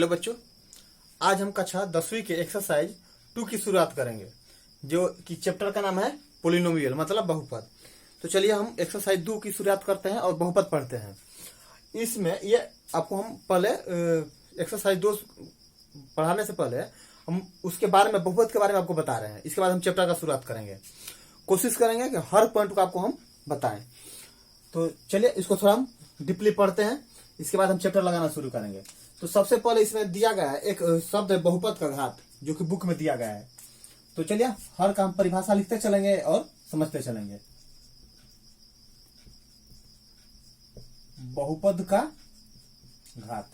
Hello बच्चों, आज हम कक्षा 10वीं के एक्सरसाइज 2 की शुरुआत करेंगे, जो कि चैप्टर का नाम है पोलिनोमियल मतलब बहुपद। तो चलिए हम एक्सरसाइज 2 की शुरुआत करते हैं और बहुपद पढ़ते हैं। इसमें ये आपको हम पहले एक्सरसाइज 2 पढ़ाने से पहले हम उसके बारे में, बहुपद के बारे में आपको बता रहे हैं। इसके बाद हम चैप्टर का शुरुआत करेंगे। कोशिश करेंगे कि हर पॉइंट को आपको हम बताएं। तो चलिए इसको थोड़ा हम डीपली पढ़ते हैं, इसके बाद हम चैप्टर लगाना शुरू करेंगे। तो सबसे पहले इसमें दिया गया है एक शब्द है बहुपद का घात, जो कि बुक में दिया गया है। तो चलिए हर काम परिभाषा लिखते चलेंगे और समझते चलेंगे। बहुपद का घात।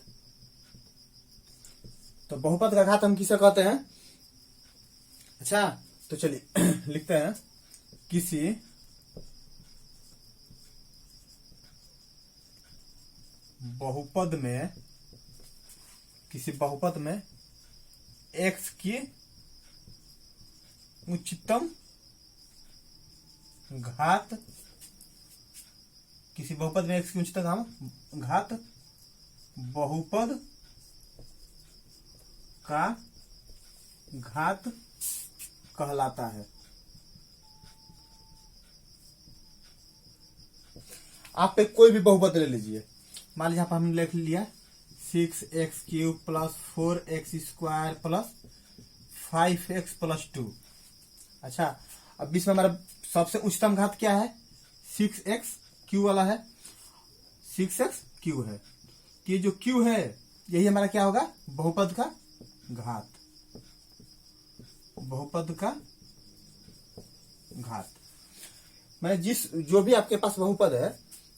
तो बहुपद का घात हम किसे कहते हैं? अच्छा, तो चलिए लिखते हैं। किसी बहुपद में x की उच्चतम घात, किसी बहुपद में x की उच्चतम घात बहुपद का घात कहलाता है। आप एक कोई भी बहुपद ले लीजिए। मान लीजिए हमने लिख लिया 6x³ plus 4x² plus 5x plus 2। अच्छा, अब इसमें हमारा सबसे उच्चतम घात क्या है? 6x³ वाला है, 6x³ है। ये जो q है यही हमारा क्या होगा? बहुपद का घात। बहुपद का घात मैंने जो भी आपके पास बहुपद है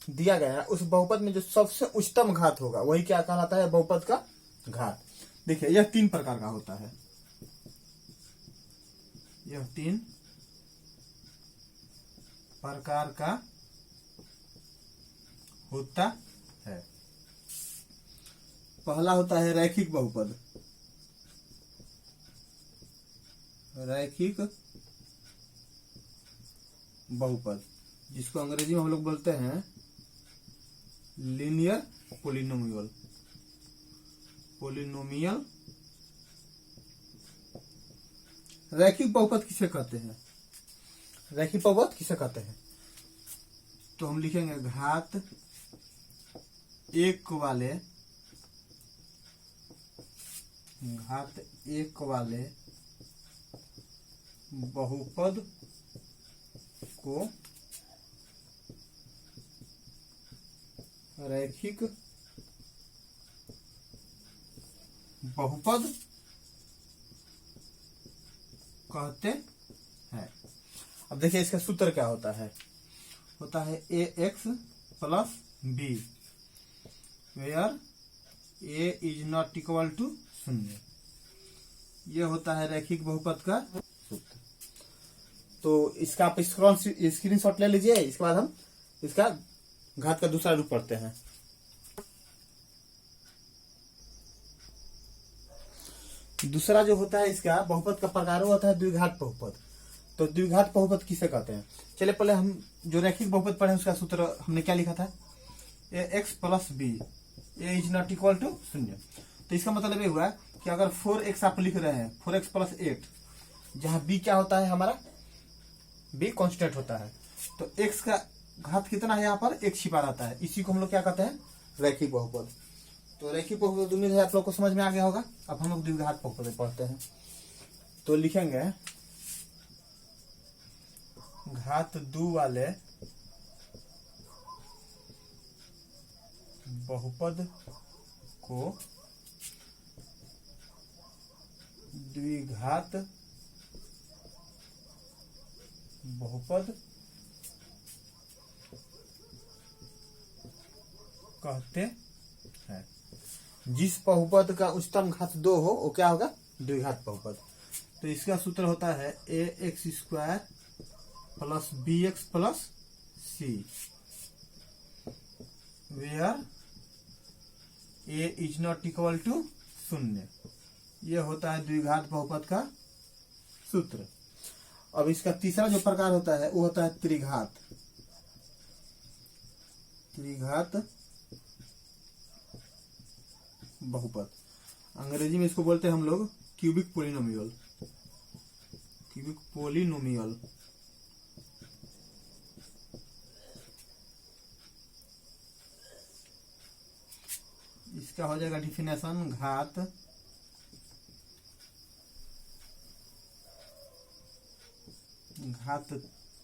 दिया गया है, उस बहुपद में जो सबसे उच्चतम घात होगा वही क्या कहलाता है? बहुपद का घात। देखिए यह 3 प्रकार का होता है। यह 3 प्रकार का होता है। पहला होता है रैखिक बहुपद। रैखिक बहुपद, जिसको अंग्रेजी में हम लोग बोलते हैं लीनियर पोलिनोमियल। रैखिक बहुपद किसे कहते हैं? रैखिक बहुपद किसे कहते हैं? तो हम लिखेंगे घात 1 वाले बहुपद को रैखिक बहुपद कहते हैं। अब देखिए इसका सूत्र क्या होता है? होता है ax plus b where a is not equal to 0। यह होता है रैखिक बहुपद का सूत्र। तो इसका आप स्क्रीनशॉट ले लीजिए। इसके बाद हम इसका घात का दूसरा रूप पढ़ते हैं। दूसरा जो होता है इसका बहुपद का प्रकार होता है द्विघात बहुपद। तो द्विघात बहुपद किसे कहते हैं? चलिए पहले हम जो रैखिक बहुपद पढ़े उसका सूत्र हमने क्या लिखा था? ax plus b a is not equal to 0। तो इसका मतलब ये हुआ कि अगर 4x आप लिख रहे हैं, 4x प्लस 8, जहां b क्या होता है हमारा? b कांस्टेंट होता है। तो x का घात कितना है? यहाँ पर 1 छिपा रहता है। इसी को हम लोग क्या कहते हैं? रैखिक बहुपद। तो रैखिक बहुपद उम्मीद है आप लोग को समझ में आ गया होगा। अब हम लोग द्विघात बहुपद पढ़ते हैं। तो लिखेंगे घात 2 वाले बहुपद को द्विघात बहुपद कहते हैं। जिस बहुपद का उच्चतम घात 2 हो वो क्या होगा? द्विघात बहुपद। तो इसका सूत्र होता है ax² plus bx plus c where a is not equal to 0। यह होता है द्विघात बहुपद का सूत्र। अब इसका तीसरा जो प्रकार होता है वो होता है त्रिघात। त्रिघात बहुपद। अंग्रेजी में इसको बोलते हैं हम लोग क्यूबिक पोलिनोमियल। Cubic polynomial. इसका हो जाएगा डिफिनेशन घात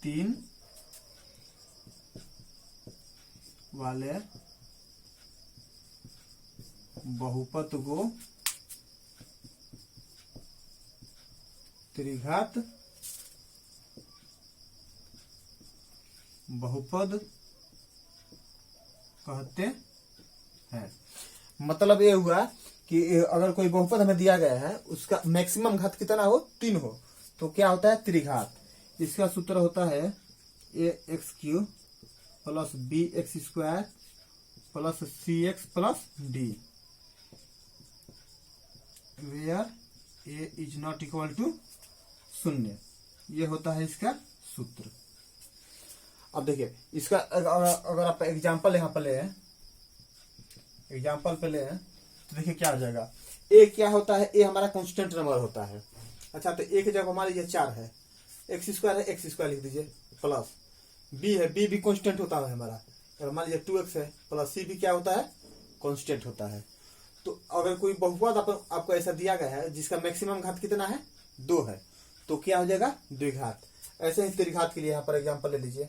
3 वाले बहुपद को त्रिघात बहुपद कहते हैं। मतलब ये हुआ कि अगर कोई बहुपद हमें दिया गया है, उसका मैक्सिमम घात कितना हो, 3 हो, तो क्या होता है, त्रिघात। इसका सूत्र होता है ax³ plus bx² plus cx plus d, where a is not equal to 0। ये होता है इसका सूत्र। अब देखिए इसका अगर आप एग्जाम्पल यहाँ पर ले हैं, तो देखिए क्या हो जाएगा। ए क्या होता है, ए हमारा कांस्टेंट नंबर होता है। अच्छा, तो ए की जगह हमारे ये 4 है, x² है, x² लिख दीजिए, प्लस बी है, बी भी कांस्टेंट होता है हमारा, और मान लीजिए 2x है, प्लस सी भी क्या होता है, कांस्टेंट होता है। तो अगर कोई बहुपद आपको ऐसा दिया गया है जिसका मैक्सिमम घात कितना है, 2 है, तो क्या हो जाएगा, द्विघात। ऐसे ही त्रिघात के लिए यहाँ पर एग्जाम्पल ले लीजिए,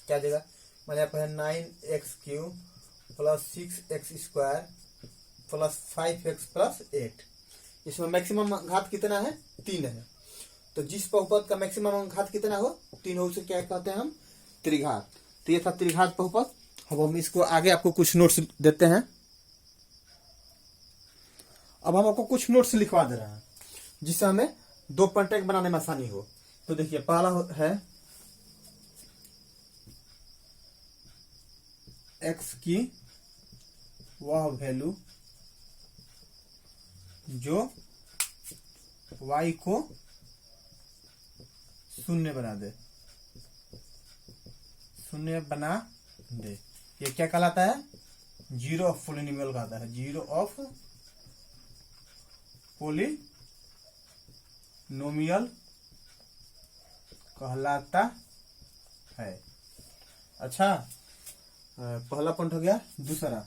क्या हो जाएगा, मान यहाँ पर 9x³ plus 6x² plus 5x plus 8। इसमें मैक्सिमम घात कितना है, 3 है। तो जिस बहुपद का मैक्सिमम घात कितना हो, 3 हो, उसे क्या कहते हैं हम, त्रिघात। तो ये था त्रिघात बहुपद। अब हम इसको आगे आपको कुछ नोट्स देते हैं। अब हम आपको कुछ नोट्स लिखवा दे रहे हैं जिससे हमें 2 कॉन्टेक्ट बनाने में आसानी हो। तो देखिए पहला है x की वह वैल्यू जो y को 0 बना दे, ये क्या कहलाता है, जीरो ऑफ पोलिनोमियल कहलाता है, जीरो ऑफ पोलिनोमियल कहलाता है। अच्छा, पहला पॉइंट हो गया। दूसरा,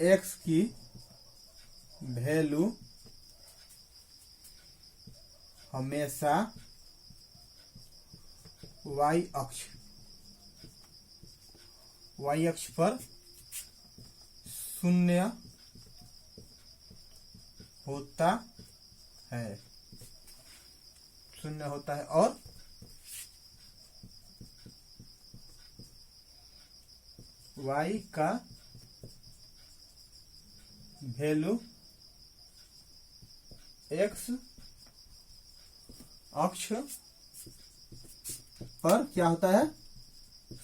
x की वैल्यू हमेशा y अक्ष पर 0 होता है, और y का वैल्यू x अक्ष पर क्या होता है,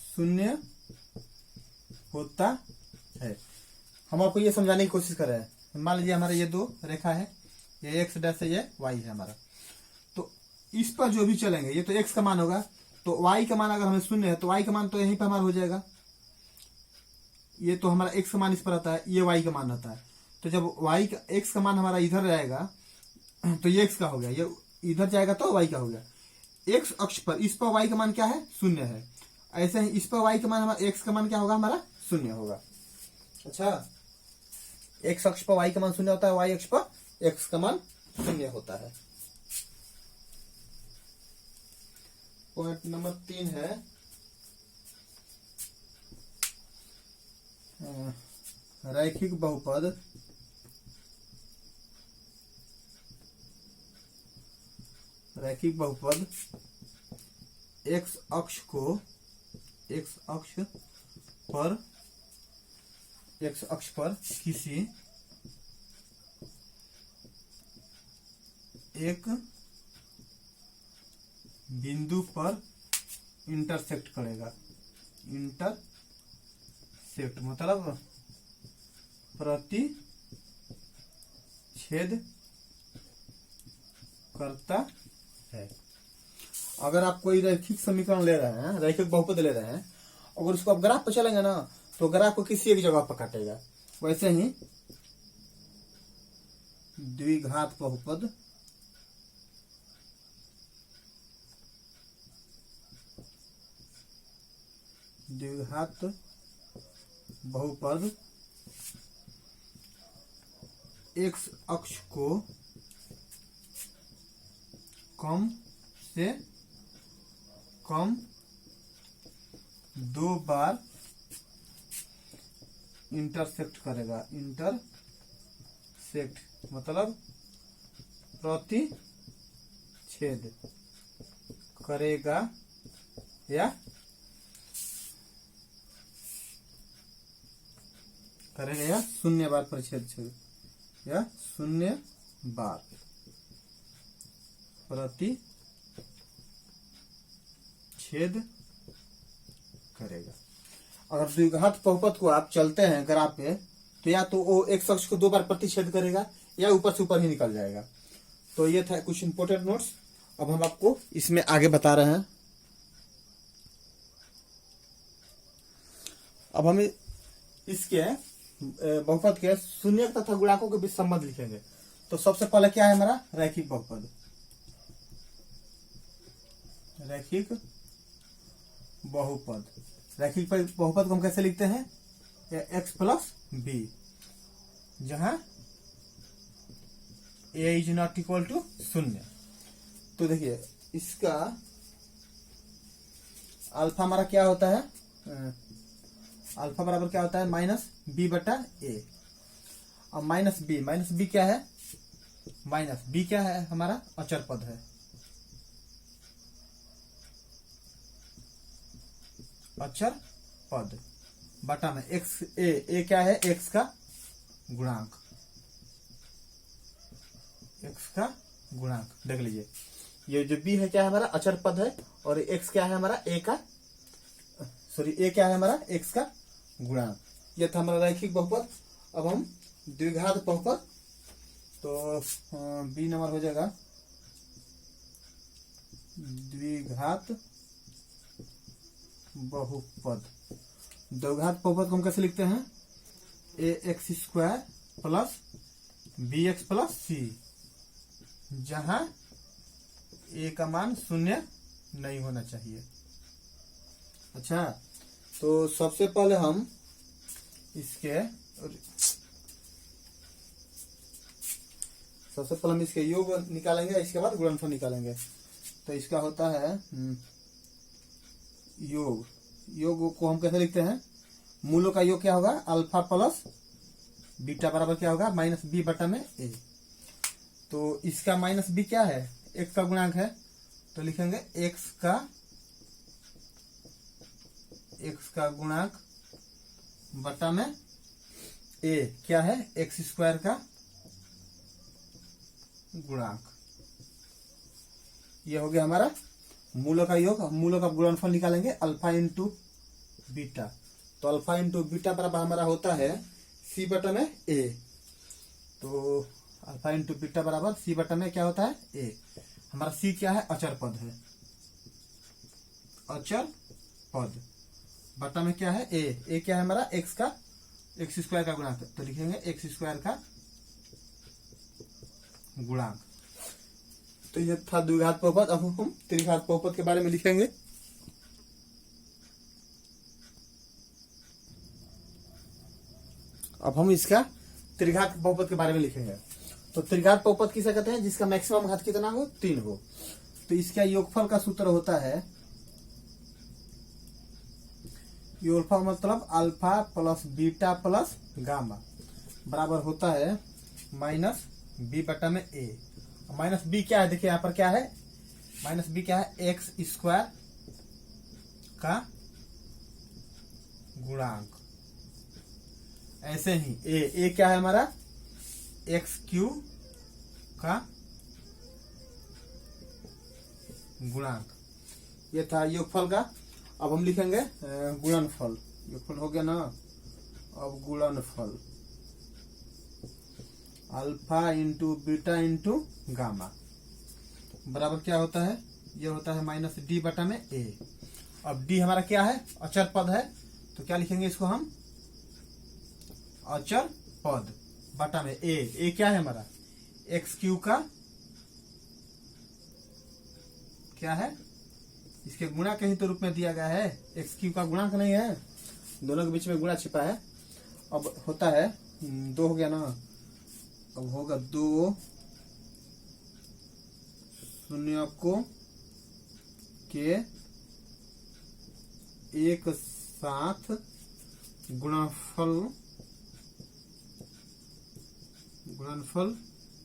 0 होता है। हम आपको ये समझाने की कोशिश कर रहे हैं। मान लीजिए हमारे ये 2 रेखा है, ये x डैश है, ये y है हमारा। तो इस पर जो भी चलेंगे, ये तो x का मान होगा, तो y का मान अगर हमें 0 है तो y का मान तो यहीं पर हमारा हो जाएगा। ये तो हमारा x का मान इस पर आता है, ये y का मान आता है। तो जब x का मान हमारा इधर रहेगा तो ये x का हो गया, ये इधर जाएगा तो y का हो गया। x अक्ष पर इस पर y का मान क्या है, 0 है। ऐसे ही इस पर y का मान हमारा, x का मान क्या होगा, हमारा 0 होगा। अच्छा, x अक्ष पर y का मान 0 होता है, y अक्ष पर x का मान 0 होता है। पॉइंट नंबर 3 है रैखिक बहुपद x अक्ष पर किसी एक बिंदु पर इंटरसेक्ट करेगा। इंटरसेक्ट मतलब प्रतिच्छेद करता है। अगर आप कोई रैखिक समीकरण ले रहे हैं, रैखिक बहुपद ले रहे हैं, अगर उसको आप ग्राफ पर चलेंगे ना, तो ग्राफ को किसी एक जगह पर काटेगा। वैसे ही द्विघात बहुपद एक्स अक्ष को कम से कम 2 बार इंटरसेक्ट करेगा। इंटरसेक्ट मतलब प्रतिच्छेद करेगा या शून्य बार प्रतिच्छेद या शून्य बार प्रतिच्छेद करेगा। अगर द्विघात बहुपद को आप चलते हैं ग्राफ पे तो या तो वो एक अक्ष को 2 बार प्रतिच्छेद करेगा या ऊपर से ऊपर ही निकल जाएगा। तो ये था कुछ इंपोर्टेंट नोट्स। अब हम आपको इसमें आगे बता रहे हैं। अब हम इसके बहुपद के शून्य तथा गुणाकों के बीच संबंध लिखेंगे। तो सबसे पहले क्या है हमारा रैखिक बहुपद। रैखिक बहुपद को हम कैसे लिखते हैं, एक्स प्लस बी, जहां ए इज नॉट इक्वल टू 0। तो देखिए इसका अल्फा हमारा क्या होता है, अल्फा बराबर क्या होता है -b बटा ए। अब -b क्या है, -b क्या है हमारा अचर पद है। अचर पद बटा में एक्स ए क्या है, एक्स का गुणांक, देख लीजिए। ये जो बी है क्या है हमारा अचर पद है और एक्स क्या है हमारा ए क्या है हमारा एक्स का गुणांक। ये था हमारा रैखिक बहुपद। अब हम द्विघात बहुपद, तो बी नंबर हो जाएगा द्विघात बहुपद। द्विघात बहुपद को हम कैसे लिखते हैं, ax square plus bx plus c, जहां a का मान 0 नहीं होना चाहिए। अच्छा, तो सबसे पहले हम इसके योग निकालेंगे, इसके बाद गुणनफल निकालेंगे। तो इसका होता है योग को हम कैसे लिखते हैं, मूलों का योग क्या होगा, अल्फा प्लस बीटा बराबर क्या होगा -b बटा में a। तो इसका -b क्या है, x का गुणांक है, तो लिखेंगे x का गुणांक बटा में a क्या है, एक्स स्क्वायर का गुणांक। ये हो गया हमारा मूलों का योग। मूलों का गुणनफल निकालेंगे अल्फा इंटू बीटा। तो अल्फा इंटू बीटा बराबर हमारा होता है c बटा में a। तो अल्फा इंटू बीटा बराबर c बटा में क्या होता है a। हमारा c क्या है, अचर पद है, अचर पद बटा में क्या है a क्या है हमारा एक्स स्क्वायर का गुणांक, तो लिखेंगे एक्स स्क्वायर का गुणांक। तो ये था द्विघात बहुपद। अब हम त्रिघात बहुपद के बारे में लिखेंगे। अब हम इसका त्रिघात बहुपद के बारे में लिखेंगे। तो त्रिघात बहुपद किसे कहते हैं, जिसका मैक्सिमम घात कितना हो, 3 हो। तो इसका योगफल का सूत्र होता है, योगफल मतलब alpha plus beta plus gamma बराबर होता है -b बटा में a। -b क्या है, देखिए यहाँ पर क्या है, -b क्या है, एक्स स्क्वायर का गुणांक। ऐसे ही a क्या है हमारा, एक्स क्यू का गुणांक। ये था योगफल का। अब हम लिखेंगे गुणनफल। योगफल हो गया ना, अब गुणनफल alpha into beta into gamma बराबर क्या होता है, ये होता है -d बटा में a। अब d हमारा क्या है, अचर पद है, तो क्या लिखेंगे इसको हम अचर पद बटा में ए क्या है हमारा एक्स क्यू का क्या है, इसके गुणा के ही तो रूप में दिया गया है, एक्स क्यू का गुणांक नहीं है, दोनों के बीच में गुणा छिपा है। अब होता है 2 हो गया ना, अब होगा 2 शून्यकों के एक साथ गुणनफल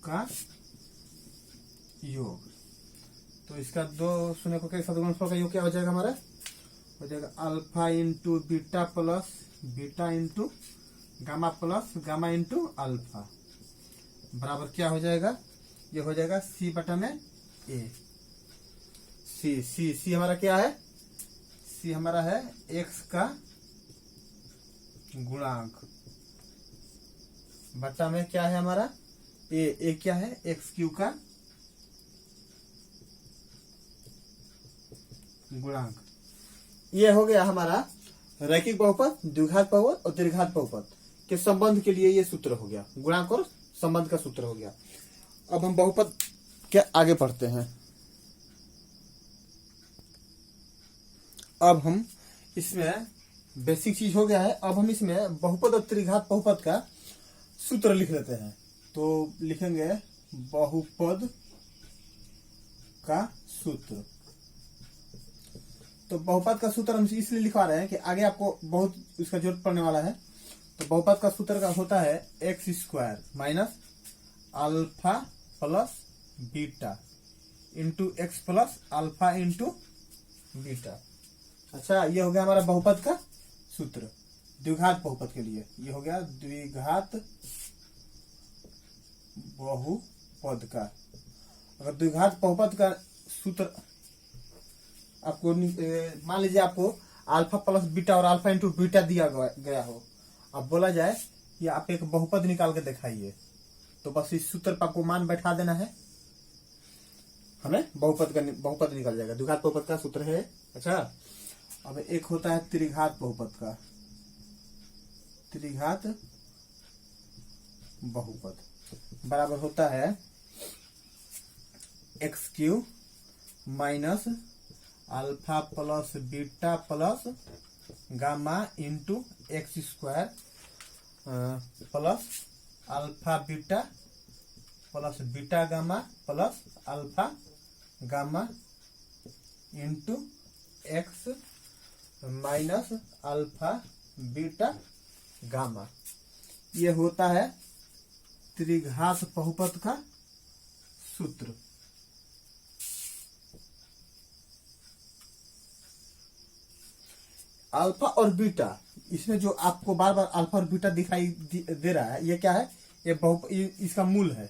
का योग। तो इसका 2 शून्यकों के एक साथ गुणनफल का योग क्या हो जाएगा हमारा, हो जाएगा alpha into beta plus beta into gamma plus gamma into alpha बराबर क्या हो जाएगा, ये हो जाएगा सी बटा में ए। सी हमारा क्या है, सी हमारा है एक्स का गुणांक बटा में क्या है हमारा ए क्या है एक्स क्यू का गुणांक। ये हो गया हमारा रैखिक बहुपद, द्विघात बहुपद और त्रिघात बहुपद के संबंध के लिए ये सूत्र हो गया, गुणांक और संबंध का सूत्र हो गया। अब हम बहुपद के आगे बढ़ते हैं। अब हम इसमें बेसिक चीज हो गया है, अब हम इसमें बहुपद और त्रिघात बहुपद का सूत्र लिख लेते हैं। तो लिखेंगे बहुपद का सूत्र। तो बहुपद का सूत्र हम इसलिए लिखवा रहे हैं कि आगे आपको बहुत इसका जरूरत पड़ने वाला है। तो बहुपद का सूत्र का होता है x square minus alpha plus beta into x plus alpha into beta. अच्छा, ये हो गया हमारा बहुपद का सूत्र द्विघात बहुपद के लिए। ये हो गया द्विघात बहुपद का। अगर द्विघात बहुपद का सूत्र आपको मान लीजिए आपको अल्फा प्लस बीटा और अल्फा इंटू बीटा दिया गया हो, अब बोला जाए कि आप एक बहुपद निकाल के दिखाइए, तो बस इस सूत्र पर आपको मान बैठा देना है, हमें बहुपद निकल जाएगा। द्विघात बहुपद का सूत्र है। अच्छा, अब एक होता है त्रिघात बहुपद का। त्रिघात बहुपद बराबर होता है x Q minus alpha plus beta plus gamma into x square plus alpha beta plus beta gamma plus alpha gamma into x minus alpha beta gamma. ये होता है त्रिघात बहुपद का सूत्र। अल्फा और बीटा, इसमें जो आपको बार बार अल्फा और बीटा दिखाई दे रहा है, ये क्या है, ये इसका मूल है।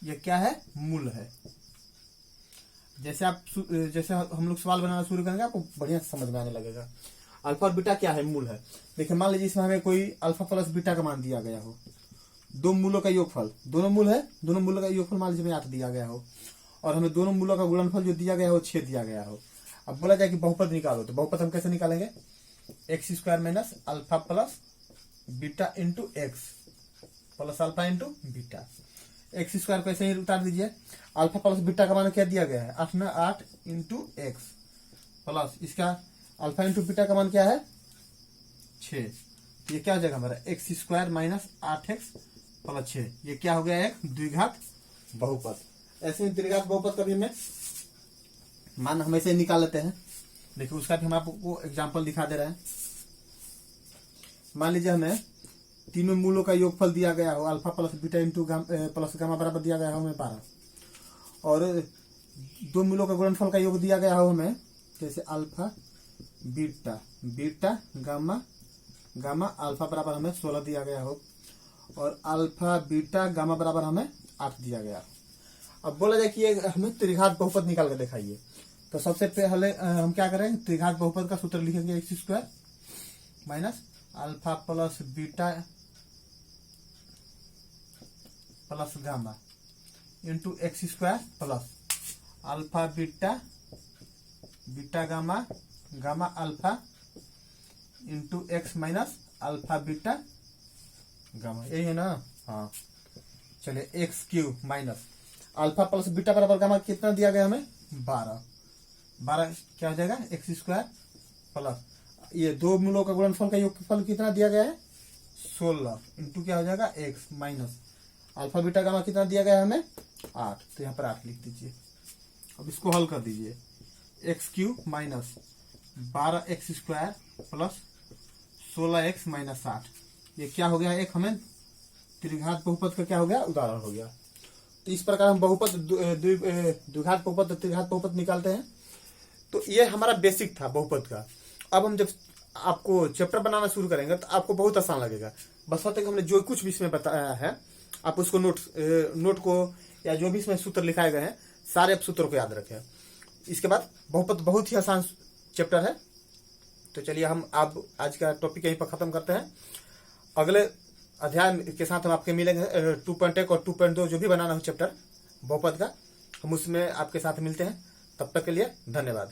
ये क्या है, मूल है। जैसे हम लोग सवाल बनाना शुरू करेंगे आपको बढ़िया समझ में आने लगेगा। अल्फा और बीटा क्या है, मूल है। देखिए, मान लीजिए इसमें हमें कोई अल्फा प्लस बीटा का मान दिया गया हो, दो मूलों का योगफल, दोनों मूल है, दोनों मूलों का योगफल मान लीजिए 8 दिया गया हो, और हमें दोनों मूलों का गुणनफल जो दिया गया हो 6 दिया गया हो। अब बोला जाए कि बहुपद निकालो, तो बहुपद हम कैसे निकालेंगे, x square minus alpha plus beta into x plus alpha into beta. X square को ऐसे ही उतार दीजिए, अल्फा प्लस बीटा का मान क्या दिया गया है, 8 इंटू एक्स प्लस इसका अल्फा इंटू बीटा का मान क्या है 6। ये क्या हो जाएगा हमारा x square minus 8x plus 6। ये क्या हो गया, एक द्विघात बहुपद। ऐसे ही त्रिघात बहुपद का भी हमें मान हम ऐसे निकाल लेते हैं। देखिए, उसका भी हम आपको एग्जांपल दिखा दे रहे हैं। मान लीजिए हमें तीनों मूलों का योगफल दिया गया हो, alpha plus beta into plus gamma बराबर दिया गया हो हमें 12, और दो मूलों का गुणनफल का योग दिया गया हो हमें, जैसे alpha beta beta gamma gamma alpha बराबर हमें 16 दिया गया हो, और अल्फा बीटा गामा बराबर हमें 8 दिया गया। अब बोला जाए कि ये हमें त्रिघात बहुपद निकाल कर दिखाइए। तो सबसे पहले हम क्या करेंगे, त्रिघात बहुपद का सूत्र लिखेंगे x square minus alpha plus beta plus gamma into x square plus alpha beta beta gamma gamma alpha into x minus alpha beta gamma, यही है ना। हाँ चलिए, x cube minus alpha plus beta बराबर गामा कितना दिया गया हमें 12। 12 क्या हो जाएगा एक्स स्क्वायर प्लस ये दो मूलों का गुणनफल का योगफल कितना दिया गया है 16 इंटू क्या हो जाएगा x minus alpha beta gamma कितना दिया गया है हमें 8, तो यहाँ पर 8 लिख दीजिए। अब इसको हल कर दीजिए, x cube minus 12 x square plus 16 x minus 8, ये क्या हो गया एक हमें त्रिघात बहुपद का क्या हो गया उदाहरण हो गया। तो इस प्रकार हम बहुपद द्विघात बहुपद त्रिघात बहुपद निकालते हैं। तो ये हमारा बेसिक था बहुपद का। अब हम जब आपको चैप्टर बनाना शुरू करेंगे तो आपको बहुत आसान लगेगा, बशर्ते कि हमने जो कुछ भी इसमें बताया है आप उसको नोट को या जो भी इसमें सूत्र लिखाए गए हैं सारे सूत्रों को याद रखें। इसके बाद बहुपद बहुत ही आसान चैप्टर है। तो चलिए हम अब आज का टॉपिक यहीं पर खत्म करते हैं। अगले अध्याय के साथ हम आपके मिलेंगे 2.1 और 2.2 जो भी बनाना हो चैप्टर बहुपद का, हम उसमें आपके साथ मिलते हैं। तब तक के लिए धन्यवाद।